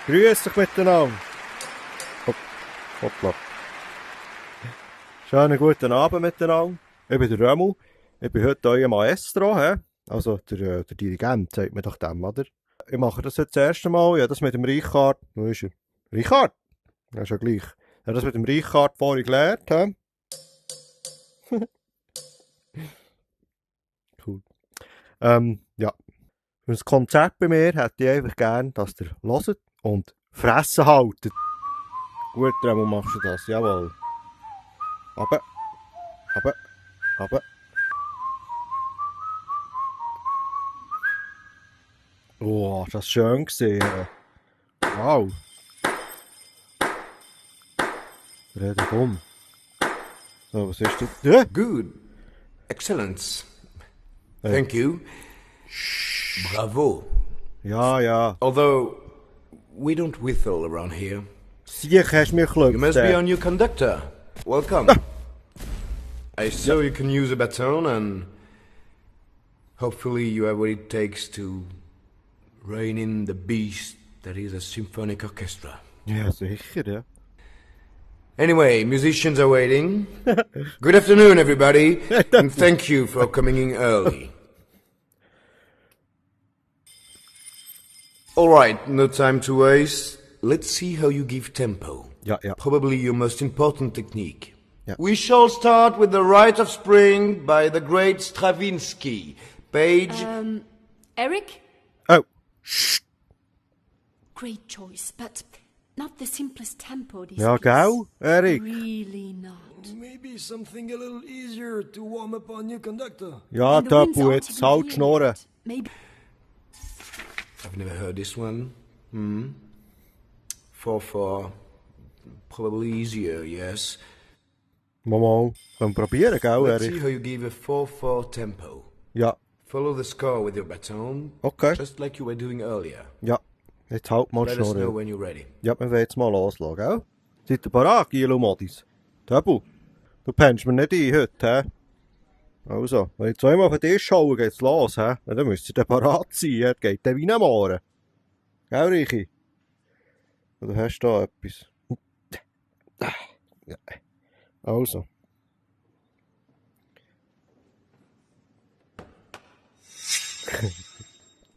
Grüß dich miteinander. Hoppla. Schönen guten Abend miteinander. Ich bin der Römu. Ich bin heute euer Maestro. Also der Dirigent, sagt man doch dem, oder? Ich mache das jetzt das erste Mal. Ja, das mit dem Richard. Wo ist er? Richard? Ja, ist ja gleich. Ja, das mit dem Richard vorhin gelernt. Cool. Ja. Für das Konzept bei mir hätte ich einfach gerne, dass ihr hört und Fresse haltet. Gut, Remo, machst du das? Jawohl. Aber. Oh, das ist schön gesehen. Wow. Rede komm. So, was ist das? Ja. Good. Excellence. Thank you. Bravo. Ja. Although, we don't whistle around here. Siech hast mich geglückt. You must be our new conductor. Welcome. I saw you can use a baton and hopefully you have what it takes to rein in the beast that is a symphonic orchestra. Ja, sicher, ja. Anyway, musicians are waiting. Good afternoon, everybody, and thank you for coming in early. All right, no time to waste. Let's see how you give tempo. Ja. Probably your most important technique. Yeah. We shall start with the Rite of Spring by the great Stravinsky. Page... Eric? Oh. Shh. Great choice, but not the simplest tempo this Ja, piece. gell, Erik? Really not. Maybe something a little easier to warm up our new conductor. Ja, And the winds Töppu, aren't jetzt even halt here Schnurren. yet. Maybe. I've never heard this one. 4/4. Probably easier, yes. Mal. Können wir probieren, gell, Let's see Erik? how you give a 4/4 tempo. Ja, Follow the score with your baton, okay. just like you were doing earlier. Ja, jetzt halt mal Let us know Schnurren. when you're ready. Ja, wir wollen jetzt mal loslassen, gell? Seid ihr bereit, Gilo Modis? Töppu, du pennst mir nicht ein heute, hä? Also, wenn ich zweimal auf den Tisch schaue, geht's los, hä? Ja, dann müsst ihr dann bereit sein, er geht dann wie ein Mohren. Gell, Richi? Oder hast du da etwas? Ja. Also.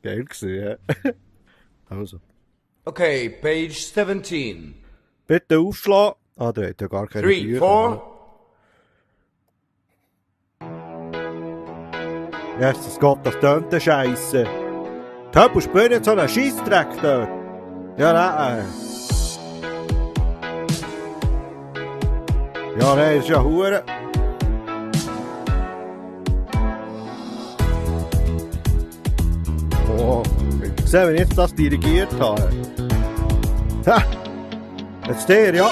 Geil gewesen, ja. Also. Okay, page 17. Bitte aufschlagen. Ah, der hat ja gar keine 3, Bücher. 4. Jesus Gott, das tönt der Scheisse. Töppu, spür nicht so einen Scheissdreck dort. Ja, nein. Ja, nein, das ist ja Hure. Oh, ich sehe, wenn ich jetzt das dirigiert habe. Ha! Jetzt der, ja.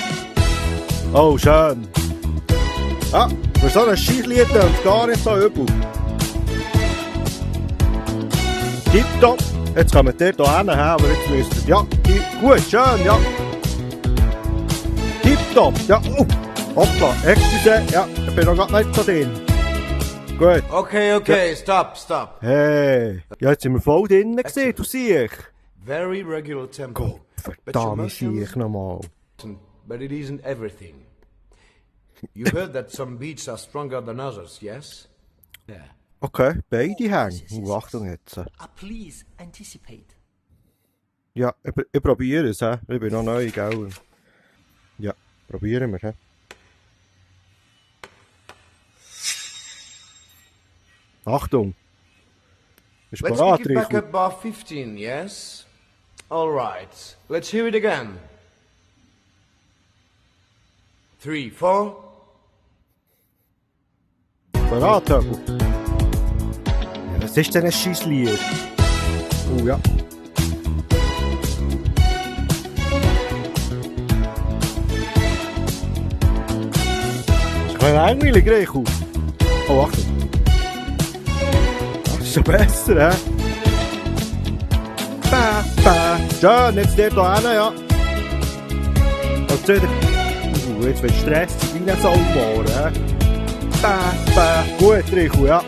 Oh, schön. Ja, für so ein Scheisslied tönt es gar nicht so übel. Tipptopp. Jetzt kommen wir hier hin, aber jetzt müsst ihr... Ja, gut, schön, ja. Tipptopp, ja. Hoppla, excuse, ja, ich bin noch gar nicht so drin. Gut. Okay, stop. Hey, ja, jetzt sind wir voll drinnen gesehen, du siehst. Very regular tempo. Verdammt, sehe ich nochmal. But it isn't everything. You heard that some beats are stronger than others, yes? Yeah. Okay, beide hängen. Achtung jetzt. Please anticipate. Ja, ich probiere es, ich bin noch neu, gell? Ja, probieren wir, Achtung! Bist du Let's bereit, pick it back Rico? up bar 15, yes? Alright, let's hear it again. 3, 4. Bereit, Töppu? Ja, was ist denn ein Scheisslied? Oh ja. Ist ein langweilig, Rico. Oh, Achtung! Das ist schon besser, hä? Schön, jetzt der da hin, ja. Und jetzt wird Stress wie ein Saumohr, hä? Gut, Rico, ja.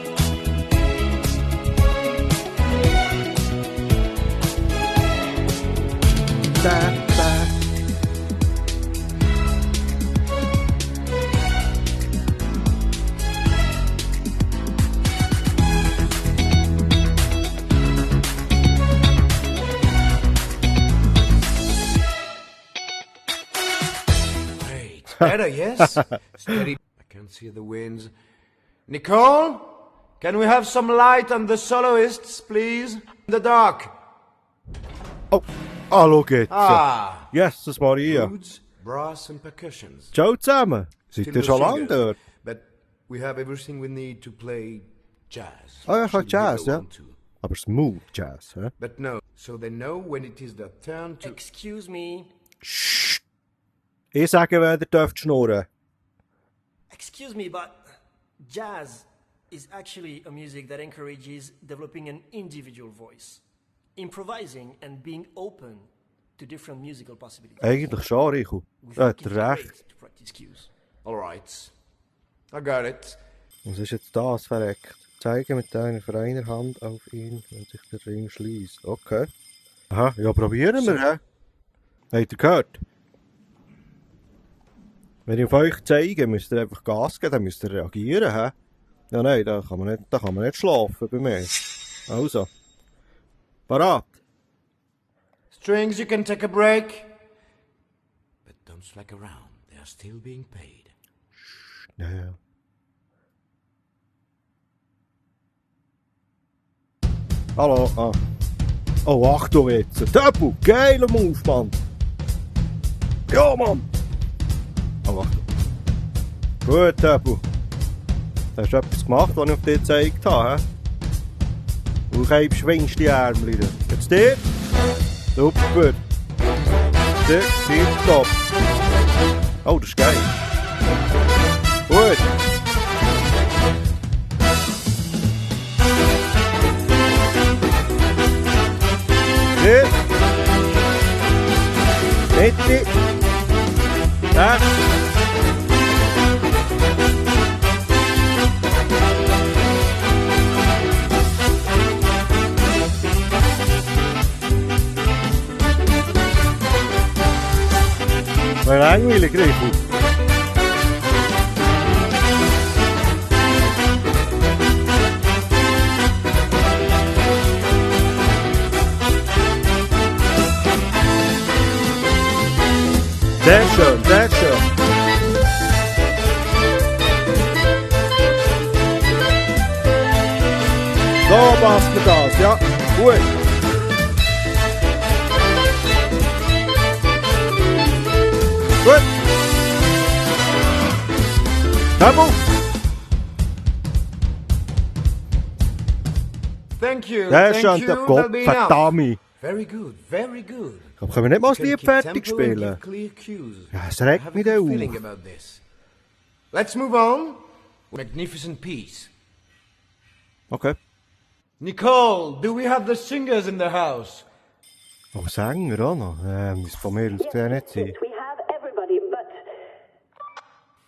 Better, yes? Steady. I can't see the winds. Nicole? Can we have some light on the soloists, please? In the dark. Oh, hallo geht's. Ah. Jesus Maria. Flutes, brass and percussions. Ciao zusammen. Seid Still ihr no schon lange singers, dort? But we have everything we need to play jazz. Ah ja, ich kann Should we Jazz, go ja. on to? Aber Smooth Jazz, hä? But no, so they know when it is their turn to... Excuse me. Ich sage, wer ihr dürft schnurren. Excuse me, but jazz is actually a music that encourages developing an individual voice, improvising and being open to different musical possibilities. Eigentlich schon, Rico. We Er think hat it's recht. great to practice cues. Alright. I got it. Was ist jetzt das verreckt? Zeige mit deiner freien Hand auf ihn, wenn sich der Ring schließt. Okay. Aha, ja, probieren wir, hä? Habt ihr gehört? Wenn ich auf euch zeige, müsst ihr einfach Gas geben, dann müsst ihr reagieren, hä? Ja, nein, da kann man nicht schlafen bei mir. Also. Parat. Strings, you can take a break. But don't slack around. They are still being paid. Ja, ja. Hallo, ah. Oh, Achtung jetzt. Töppu, geiler Move, Mann. Ja, Mann. Oh, Achtung. Gut, Töppu. Du hast etwas gemacht, was ich auf dir gezeigt habe, hä? Du schwingst die Ärmel. Jetzt dir. Super. Dir, top. Oh, das ist geil. Gut. Dir. Mitte. Da. Maar langweilig, Rico. Sehr schön, sehr schön. So passt mir das, ja. Gut. Gut. Tempo. Thank you. Sehr Thank schön, you. der That'll be enough. Gottverdammt. Very good. Very good. Aber können wir nicht mal das You can Lied keep fertig tempo and spielen? give clear cues. Ja, es I regt have mich a dann good feeling auf. about this. Let's move on. Magnificent piece. Okay. Nicole, do we have the singers in the house? Oh, Sänger auch noch. Das von mir aus gesehen nicht sein. We have everybody, but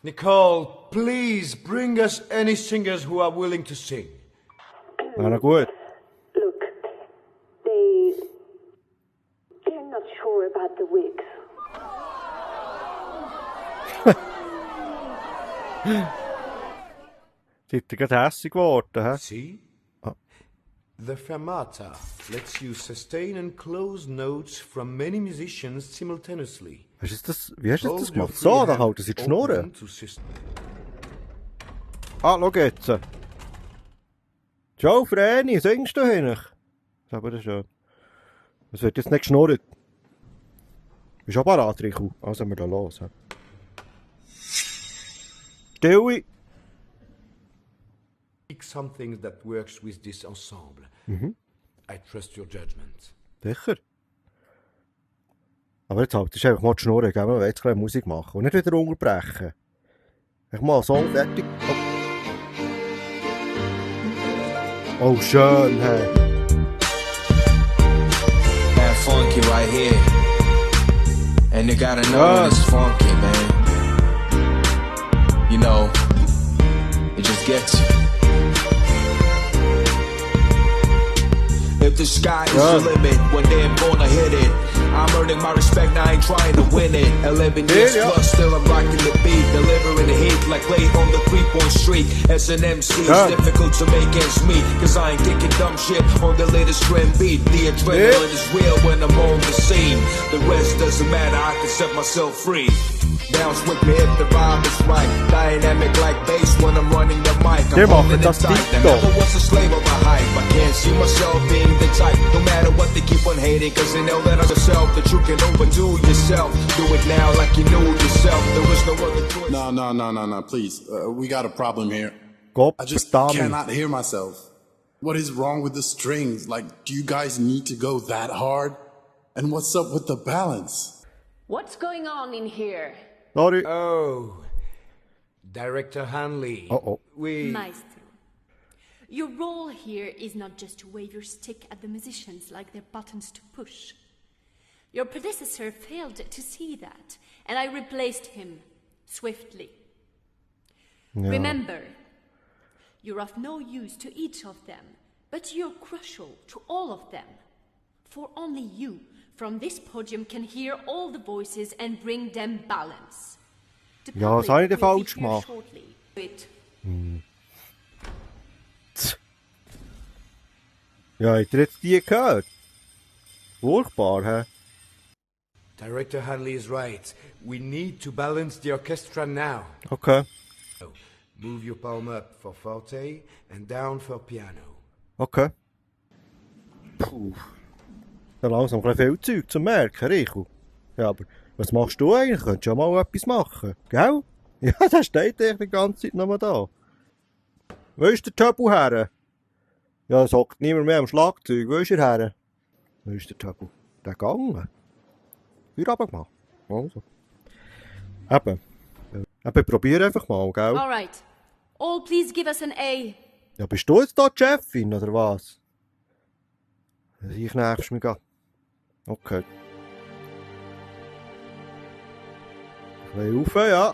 Nicole, please bring us any singers who are willing to sing. Na gut. look, they're not sure about the wigs. Seid ihr gerade hässig geworden, hä? See? Oh. The fermata lets you sustain and close notes from many musicians simultaneously. Wie hast du das Hold your gemacht? So, free da hand halten sie die open Schnurren. to Ah, schau jetzt. Ciao, Vreni, singst du hin? Aber das ist schön. Es wird jetzt nicht geschnurrt. Bist du auch parat, Rico? Also sind wir da los. He? Stille. something that works with this ensemble. I trust your judgment. Sicher. Aber jetzt haltest du einfach mal die Schnur, gell? Wir wollen jetzt ein bisschen Musik machen und nicht wieder unterbrechen. Ich mal Song fertig. Oh, schön, hey. That funky right here. And you gotta know when it's funky, man. You know, it just gets you. If the sky is the limit, when they're gonna hit it. I'm earning earning my respect, I ain't trying to win it. 11 years Yeah. plus, still I'm rocking the beat, delivering the heat like late on the 3-point streak. As an MC, God. it's difficult to make ends meet, cause I ain't kicking dumb shit on the latest trend beat. The adrenaline is real when I'm on the scene. The rest doesn't matter, I can set myself free. Bounce with me if the vibe is right. Dynamic like bass when I'm running the mic. Der I'm macht holding it das tight. Beat I doch. never was a slave of a hype. I can't see myself being the type. No matter what they keep on hating, cause they know that I'm yourself, that you can overdo yourself. Do it now like you knew yourself. There was no other choice. No, please. We got a problem here. Gott I just verdammt. cannot hear myself. What is wrong with the strings? Like, do you guys need to go that hard? And what's up with the balance? What's going on in here? Sorry. Oh, Director Hanley. Uh-oh. We... Maestro, your role here is not just to wave your stick at the musicians like they're buttons to push. Your predecessor failed to see that, and I replaced him swiftly. Remember, you're of no use to each of them, but you're crucial to all of them. For only you, from this podium, can hear all the voices and bring them balance. The Ja, was public habe ich denn will be falsch here gemacht? shortly. It Ja, habt ihr jetzt die gehört? Furchtbar, hä? Director Hanley is right. We need to balance the orchestra now. Okay. Move your palm up for forte and down for piano. Okay. Puh. Da langsam ein bisschen viel Zeug zu merken, Rico. Ja, aber was machst du eigentlich? Könntest ja mal etwas machen, gell? Ja, der steht eigentlich die ganze Zeit noch mal da. Wo ist der Töbel her? Ja, es hockt niemand mehr am Schlagzeug. Wo ist er her? Wo ist der Töbel? Der gegangen. Feuer runtergemacht. Also. Eben. Eben, probier einfach mal, gell? all right. All please give us an A. Ja, bist du jetzt da die Chefin, oder was? Ich nächst mich an. Okay. Ein bisschen rauf, ja.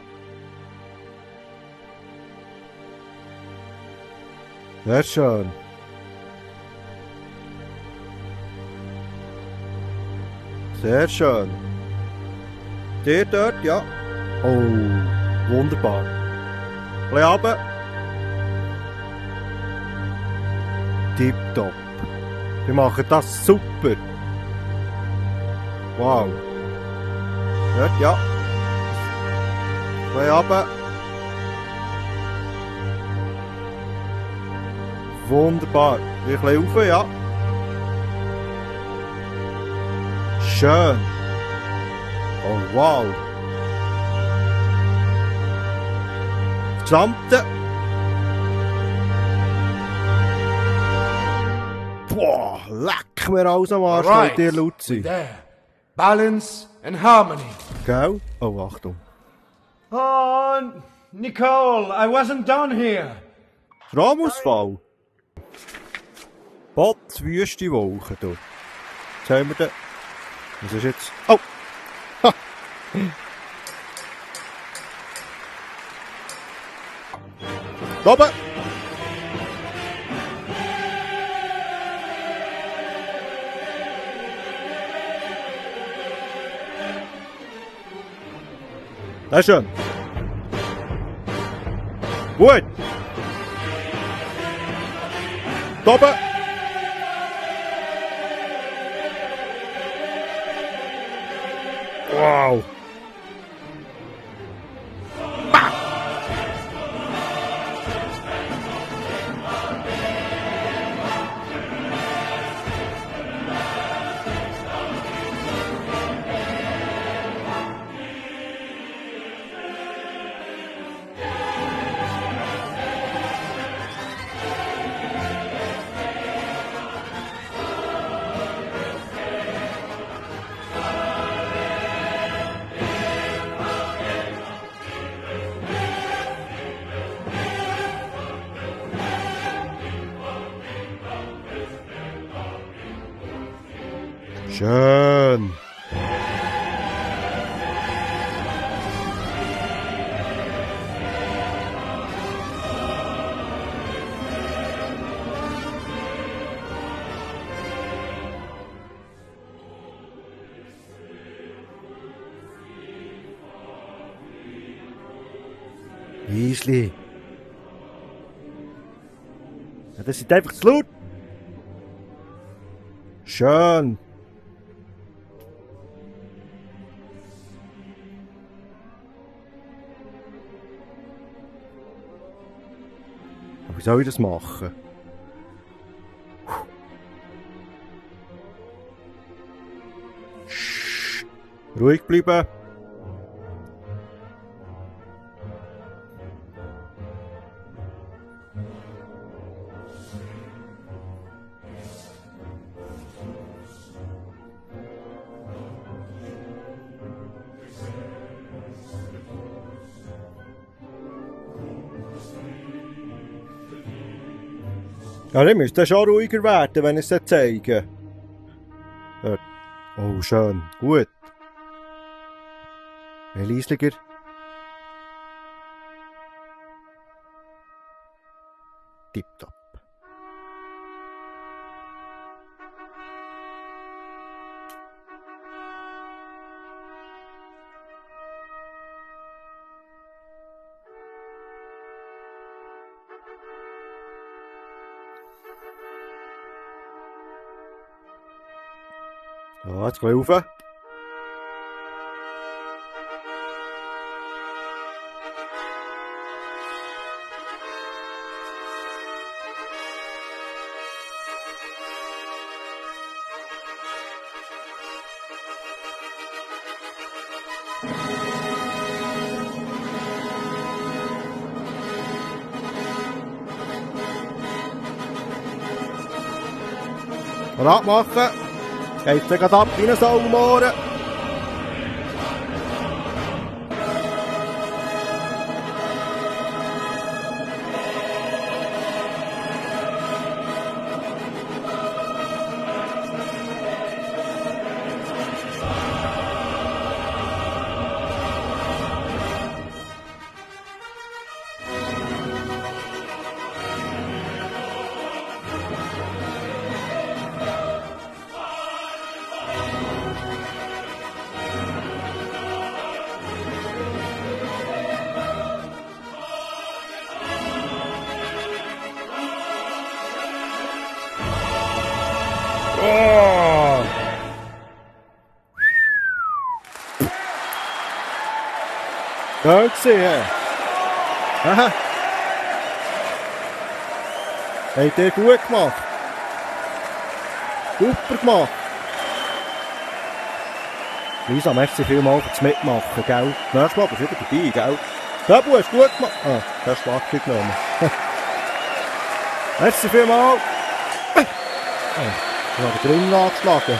Sehr schön. Sehr schön. Der dort, ja. Oh, wunderbar. Ein bisschen runter. Tipptopp. Wir machen das super. Wow. Dort, ja. Ein bisschen runter. Wunderbar. Ein bisschen rauf, ja. Schön. Oh, wow. Das Gesamte. Boah, leck mir alles am Arsch, Alright, wollt ihr laut sein. there. Balance and harmony. Gell? Oh, Achtung. Oh, Nicole, I wasn't done here. Stromausfall. Botz, wüste Wolken, du. Jetzt haben wir den... Was ist jetzt? Oh! Ha! Da oben! Sehr schön. Gut. Da oben. Wow. Schön. Liesli. Ja, das ist einfach zu laut. Schön. Aber wie soll ich das machen? Shh. Ruhig bleiben. Ja, dann müsste schon ruhiger werden, wenn ich es zeige. Oh, schön. Gut. Ein leislicher. Tipptopp. Ja, jetzt gehen wir rauf. Parat machen. Jetzt geht es gerade ab wie ein Saumohren. Oh! Schön gesehen. Aha. Habt ihr gut gemacht. Super gemacht. Lisa, merci vielmals fürs Mitmachen, gell? Nächstes Mal bist du wieder dabei, gell? Tabu, hast du gut gemacht. Ah, der hast Schlagzeug genommen. Merci vielmals. Oh, ich habe den Ring nachgeschlagen.